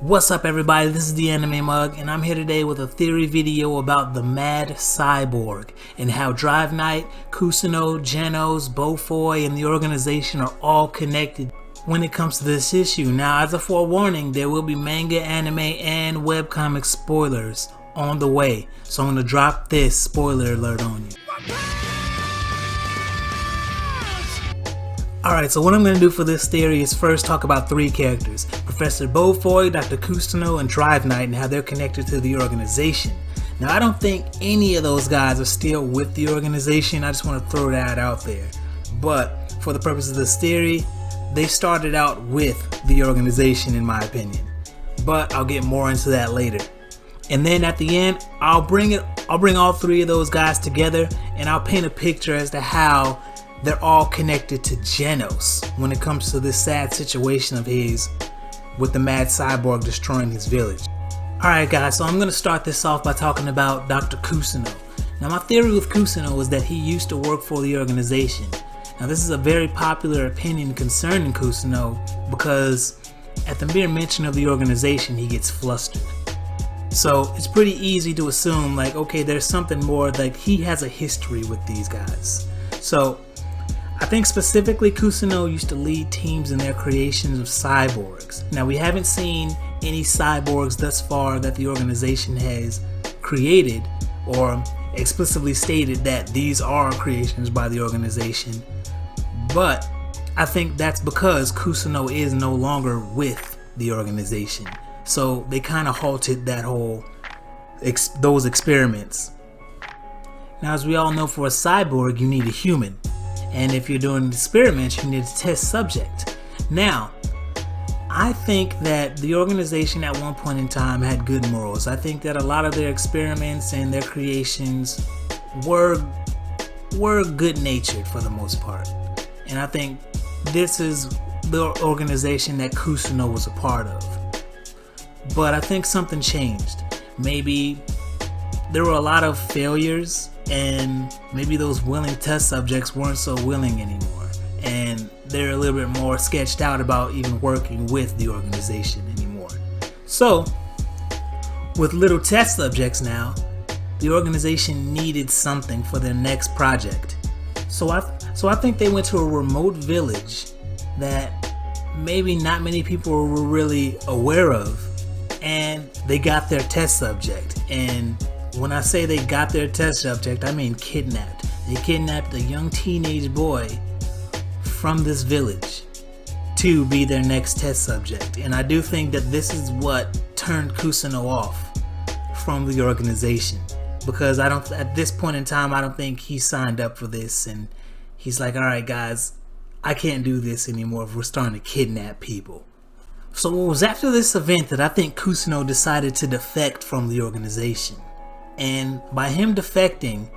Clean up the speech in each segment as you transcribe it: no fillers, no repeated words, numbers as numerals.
What's up everybody, this is the Anime Mug and I'm here today with a theory video about the Mad Cyborg and how Drive Night, Kuseno, Genos, Bofoi, and the organization are all connected when it comes to this issue. Now, as a forewarning, there will be manga, anime, and webcomic spoilers on the way, so I'm going to drop this spoiler alert on you. Alright, so what I'm going to do for this theory is first talk about three characters: Professor Beaufoy, Dr. Kuseno, and Drive Night, and how they're connected to the organization. Now, I don't think any of those guys are still with the organization. I just want to throw that out there. But for the purpose of this theory, they started out with the organization in my opinion. But I'll get more into that later. And then at the end, I'll bring all three of those guys together and I'll paint a picture as to how they're all connected to Genos when it comes to this sad situation of his with the Mad Cyborg destroying his village. Alright guys, so I'm going to start this off by talking about Dr. Kuseno. Now, my theory with Kuseno is that he used to work for the organization. Now, this is a very popular opinion concerning Kuseno because at the mere mention of the organization he gets flustered. So it's pretty easy to assume like, okay, there's something more, like he has a history with these guys. So I think specifically Kuseno used to lead teams in their creations of cyborgs. Now, we haven't seen any cyborgs thus far that the organization has created or explicitly stated that these are creations by the organization. But I think that's because Kuseno is no longer with the organization. So they kind of halted that whole those experiments. Now, as we all know, for a cyborg you need a human. And if you're doing experiments, you need a test subject. Now, I think that the organization at one point in time had good morals. I think that a lot of their experiments and their creations were good-natured for the most part. And I think this is the organization that Kuseno was a part of. But I think something changed. Maybe there were a lot of failures and maybe those willing test subjects weren't so willing anymore, and they're a little bit more sketched out about even working with the organization anymore. So with little test subjects now, the organization needed something for their next project. So I think they went to a remote village that maybe not many people were really aware of, and they got their test subject. And when I say they got their test subject, I mean kidnapped. They kidnapped a young teenage boy from this village to be their next test subject. And I do think that this is what turned Kuseno off from the organization, because at this point in time, I don't think he signed up for this, and he's like, alright guys, I can't do this anymore if we're starting to kidnap people. So it was after this event that I think Kuseno decided to defect from the organization. And by him defecting,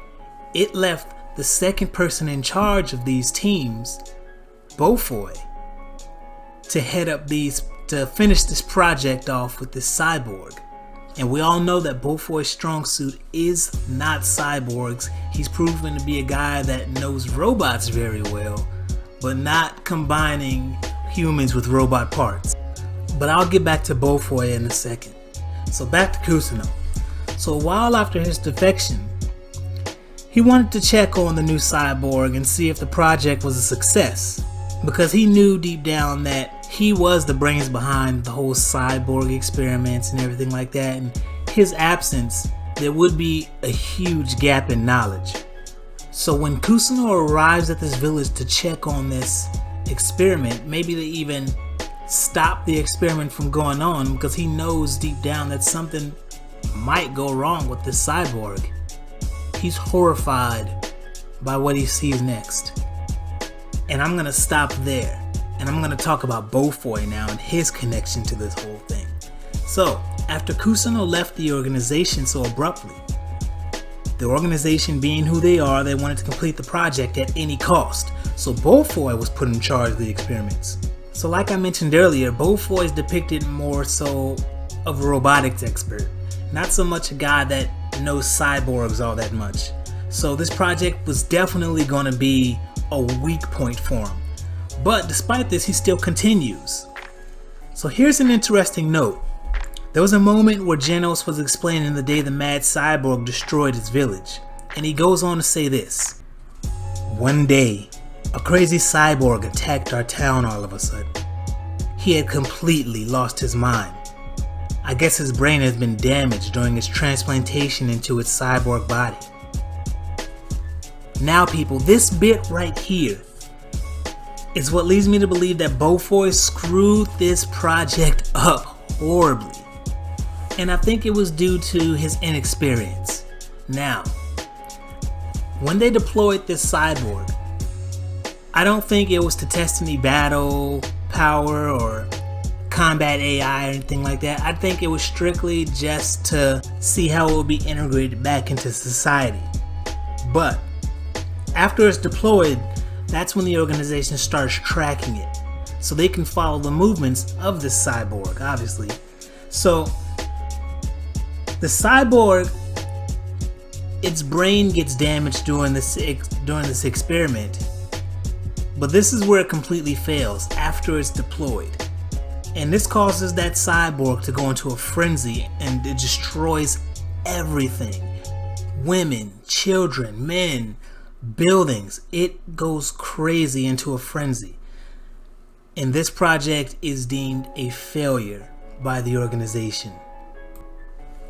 it left the second person in charge of these teams, Beaufoy, to head up to finish this project off with this cyborg. And we all know that Beaufoy's strong suit is not cyborgs. He's proven to be a guy that knows robots very well, but not combining humans with robot parts. But I'll get back to Beaufoy in a second. So back to Kuseno. So a while after his defection, he wanted to check on the new cyborg and see if the project was a success, because he knew deep down that he was the brains behind the whole cyborg experiments and everything like that, and his absence, there would be a huge gap in knowledge. So when Kuseno arrives at this village to check on this experiment, maybe they even stop the experiment from going on, because he knows deep down that something might go wrong with this cyborg. He's horrified by what he sees next. And I'm gonna stop there, and I'm gonna talk about Beaufoy now and his connection to this whole thing. So after Kuseno left the organization so abruptly, the organization being who they are, they wanted to complete the project at any cost. So Beaufoy was put in charge of the experiments. So like I mentioned earlier, Beaufoy is depicted more so of a robotics expert, not so much a guy that knows cyborgs all that much. So this project was definitely going to be a weak point for him. But despite this, he still continues. So here's an interesting note. There was a moment where Genos was explaining the day the Mad Cyborg destroyed his village, and he goes on to say this. One day, a crazy cyborg attacked our town all of a sudden. He had completely lost his mind. I guess his brain has been damaged during his transplantation into its cyborg body. Now people, this bit right here is what leads me to believe that Beaufoy screwed this project up horribly. And I think it was due to his inexperience. Now, when they deployed this cyborg, I don't think it was to test any battle power or combat AI or anything like that. I think it was strictly just to see how it would be integrated back into society. But after it's deployed, that's when the organization starts tracking it, so they can follow the movements of this cyborg, obviously. So the cyborg, its brain gets damaged during this experiment, but this is where it completely fails after it's deployed. And this causes that cyborg to go into a frenzy, and it destroys everything. Women, children, men, buildings. It goes crazy into a frenzy. And this project is deemed a failure by the organization.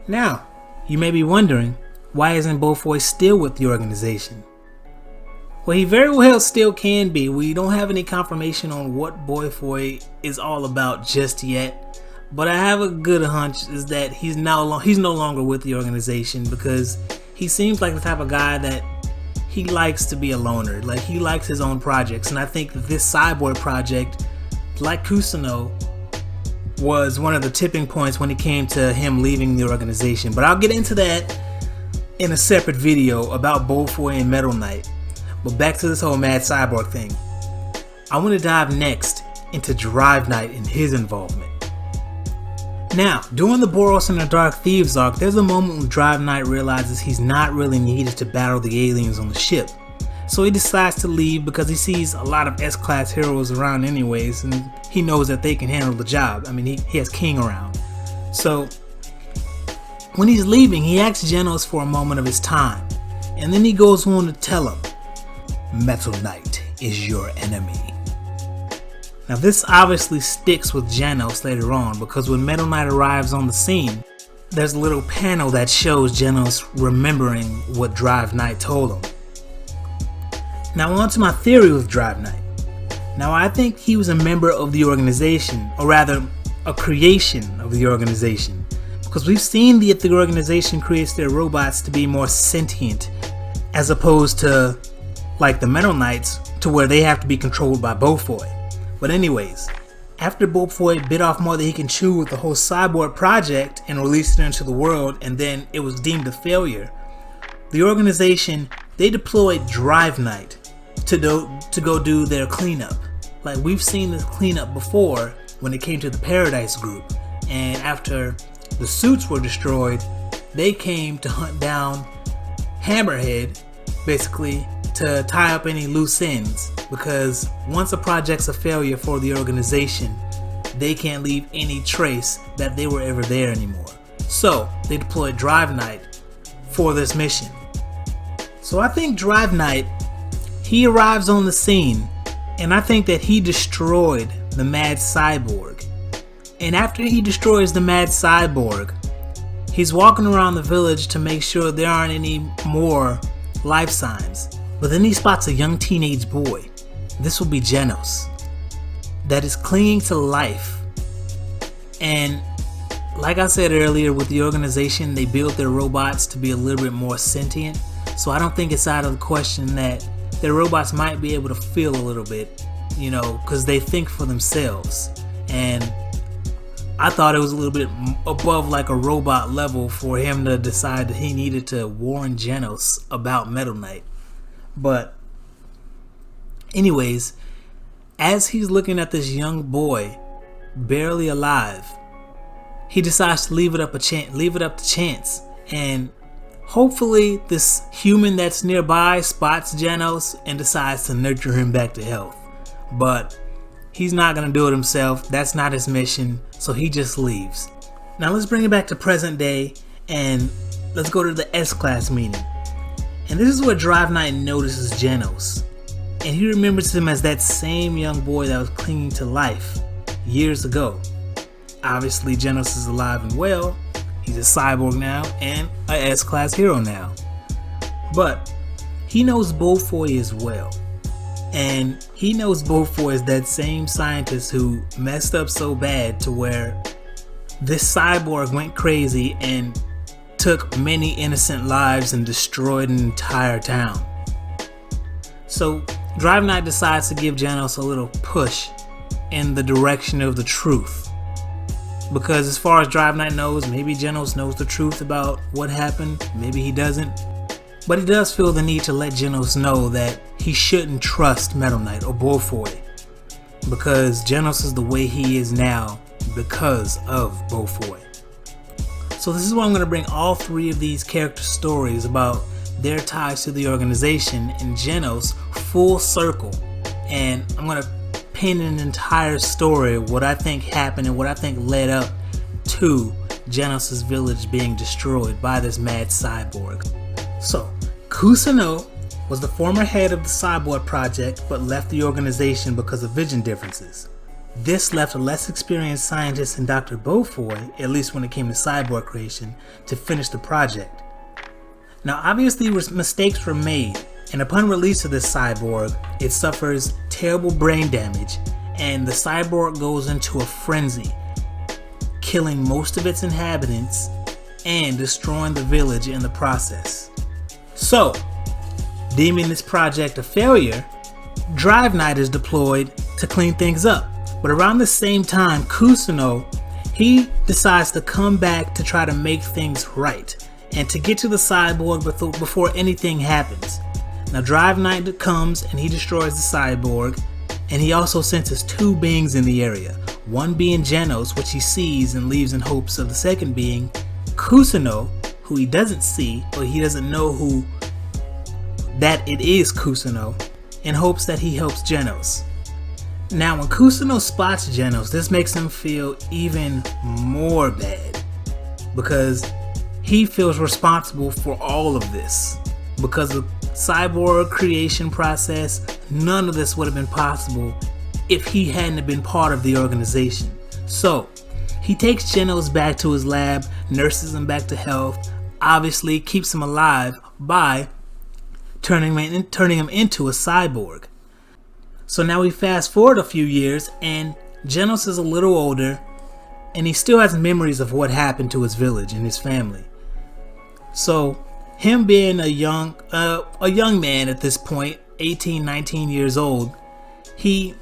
Now, you may be wondering, why isn't Beaufoy still with the organization? Well, he very well still can be. We don't have any confirmation on what Beaufoy is all about just yet, but I have a good hunch is that he's no longer with the organization, because he seems like the type of guy that he likes to be a loner. Like, he likes his own projects, and I think that this cyborg project, like Kuseno, was one of the tipping points when it came to him leaving the organization. But I'll get into that in a separate video about Beaufoy and Metal Knight. But back to this whole Mad Cyborg thing. I want to dive next into Drive Knight and his involvement. Now, during the Boros and the Dark Thieves arc, there's a moment when Drive Knight realizes he's not really needed to battle the aliens on the ship. So he decides to leave because he sees a lot of S-class heroes around anyways, and he knows that they can handle the job. I mean, he has King around. So when he's leaving, he asks Genos for a moment of his time, and then he goes on to tell him, Metal Knight is your enemy. Now this obviously sticks with Genos later on, because when Metal Knight arrives on the scene, there's a little panel that shows Genos remembering what Drive Knight told him. Now on to my theory with Drive Knight. Now I think he was a member of the organization, or rather a creation of the organization, because we've seen that the organization creates their robots to be more sentient, as opposed to like the Metal Knights, to where they have to be controlled by Beaufoy. But anyways, after Beaufoy bit off more than he can chew with the whole cyborg project and released it into the world, and then it was deemed a failure, the organization, they deployed Drive Knight to go do their cleanup. Like, we've seen this cleanup before when it came to the Paradise group, and after the suits were destroyed, they came to hunt down Hammerhead, basically to tie up any loose ends, because once a project's a failure for the organization, they can't leave any trace that they were ever there anymore. So they deployed Drive Knight for this mission. So I think Drive Knight, he arrives on the scene, and I think that he destroyed the Mad Cyborg. And after he destroys the Mad Cyborg, he's walking around the village to make sure there aren't any more life signs. But then he spots a young teenage boy, this will be Genos, that is clinging to life. And like I said earlier, with the organization, they build their robots to be a little bit more sentient. So I don't think it's out of the question that their robots might be able to feel a little bit, you know, because they think for themselves. And I thought it was a little bit above like a robot level for him to decide that he needed to warn Genos about Metal Knight. But anyways, as he's looking at this young boy, barely alive, he decides to leave it up to chance, and hopefully this human that's nearby spots Genos and decides to nurture him back to health. But he's not gonna do it himself. That's not his mission, so he just leaves. Now let's bring it back to present day and let's go to the S-Class meeting. And this is where Drive Knight notices Genos. And he remembers him as that same young boy that was clinging to life years ago. Obviously Genos is alive and well. He's a cyborg now and a S-Class hero now. But he knows Beaufoy as well. And he knows Beaufoy is that same scientist who messed up so bad to where this cyborg went crazy and took many innocent lives and destroyed an entire town. So Drive Knight decides to give Genos a little push in the direction of the truth. Because as far as Drive Knight knows, maybe Genos knows the truth about what happened, maybe he doesn't. But he does feel the need to let Genos know that he shouldn't trust Metal Knight or Bofoi, because Genos is the way he is now because of Bofoi. So this is why I'm going to bring all three of these character stories about their ties to the organization and Genos full circle, and I'm going to paint an entire story of what I think happened and what I think led up to Genos' village being destroyed by this Mad Cyborg. So, Kuseno was the former head of the Cyborg project but left the organization because of vision differences. This left a less experienced scientist in Dr. Beaufoy, at least when it came to cyborg creation, to finish the project. Now obviously mistakes were made, and upon release of this cyborg, it suffers terrible brain damage and the cyborg goes into a frenzy, killing most of its inhabitants and destroying the village in the process. So, deeming this project a failure, Drive Knight is deployed to clean things up. But around the same time, Kuseno, he decides to come back to try to make things right and to get to the cyborg before anything happens. Now Drive Knight comes and he destroys the cyborg, and he also senses two beings in the area. One being Genos, which he sees and leaves in hopes of the second being Kuseno, who he doesn't see, or he doesn't know who that it is Kuseno, in hopes that he helps Genos. Now when Kuseno spots Genos, this makes him feel even more bad because he feels responsible for all of this. Because of the cyborg creation process, none of this would have been possible if he hadn't been part of the organization. So he takes Genos back to his lab, nurses him back to health, obviously keeps him alive by turning him into a cyborg. So now we fast forward a few years and Genos is a little older and he still has memories of what happened to his village and his family. So him being a young man at this point, 18, 19 years old, he's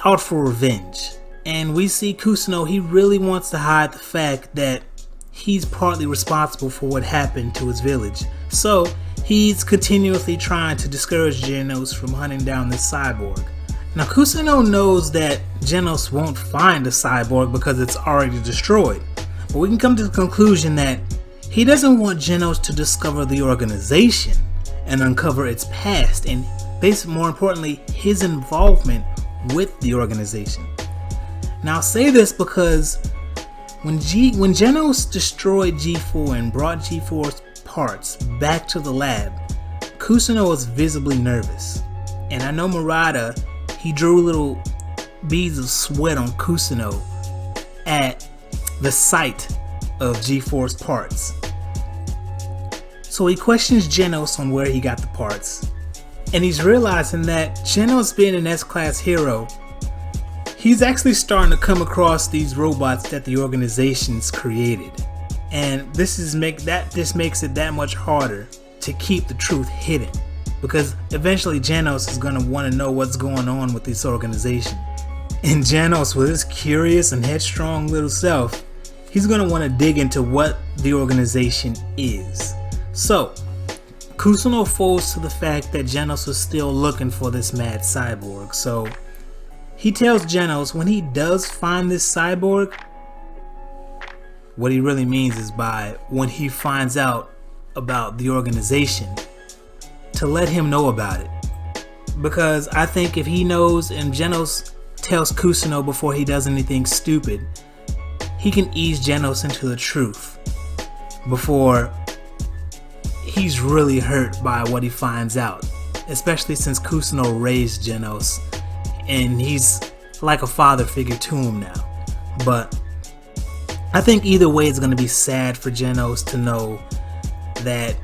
out for revenge. And we see Kuseno, he really wants to hide the fact that he's partly responsible for what happened to his village. So he's continuously trying to discourage Genos from hunting down this cyborg. Now Kuseno knows that Genos won't find the cyborg because it's already destroyed. But we can come to the conclusion that he doesn't want Genos to discover the organization and uncover its past and basically, more importantly, his involvement with the organization. Now I'll say this because when Genos destroyed G4 and brought G4's parts back to the lab, Kuseno was visibly nervous. And I know Murata, he drew little beads of sweat on Kuseno at the sight of G4's parts. So he questions Genos on where he got the parts. And he's realizing that Genos, being an S-Class hero, he's actually starting to come across these robots that the organization's created. And this makes it that much harder to keep the truth hidden, because eventually Genos is going to want to know what's going on with this organization. And Genos, with his curious and headstrong little self, he's going to want to dig into what the organization is. So Kuseno folds to the fact that Genos is still looking for this Mad Cyborg. So he tells Genos when he does find this cyborg, what he really means is by when he finds out about the organization, to let him know about it. Because I think if he knows and Genos tells Kuseno before he does anything stupid, he can ease Genos into the truth before he's really hurt by what he finds out, especially since Kuseno raised Genos and he's like a father figure to him now. But I think either way it's going to be sad for Genos to know that,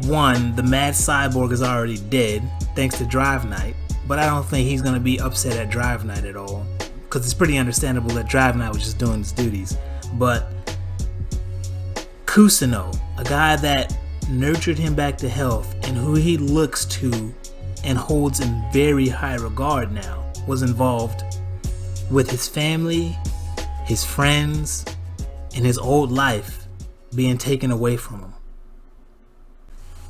one, the Mad Cyborg is already dead thanks to Drive Night, but I don't think he's going to be upset at Drive Night at all, because it's pretty understandable that Drive Night was just doing his duties. But Kuseno, a guy that nurtured him back to health and who he looks to and holds in very high regard now, was involved with his family, his friends, and his old life being taken away from him.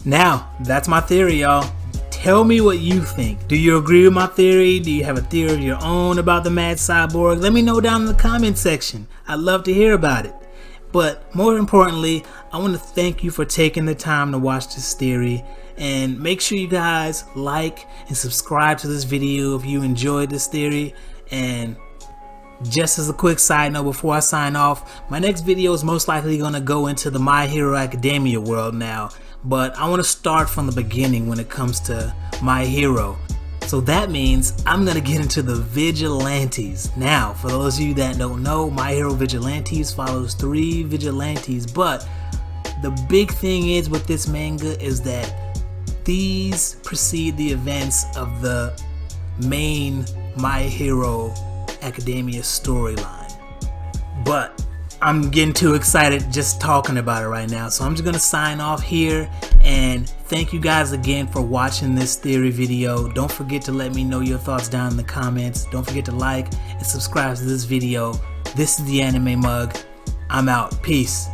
Now, that's my theory, y'all. Tell me what you think. Do you agree with my theory? Do you have a theory of your own about the Mad Cyborg? Let me know down in the comment section. I'd love to hear about it. But more importantly, I want to thank you for taking the time to watch this theory, and make sure you guys like and subscribe to this video if you enjoyed this theory. And just as a quick side note before I sign off, my next video is most likely going to go into the My Hero Academia world now, but I want to start from the beginning when it comes to My Hero. So that means I'm going to get into the Vigilantes. Now, for those of you that don't know, My Hero Vigilantes follows 3 Vigilantes, but the big thing is with this manga is that these precede the events of the main My Hero Academia storyline. But I'm getting too excited just talking about it right now, so I'm just gonna sign off here, and thank you guys again for watching this theory video. Don't forget to let me know your thoughts down in the comments. Don't forget to like and subscribe to this video. This is the Anime Mug. I'm out. Peace.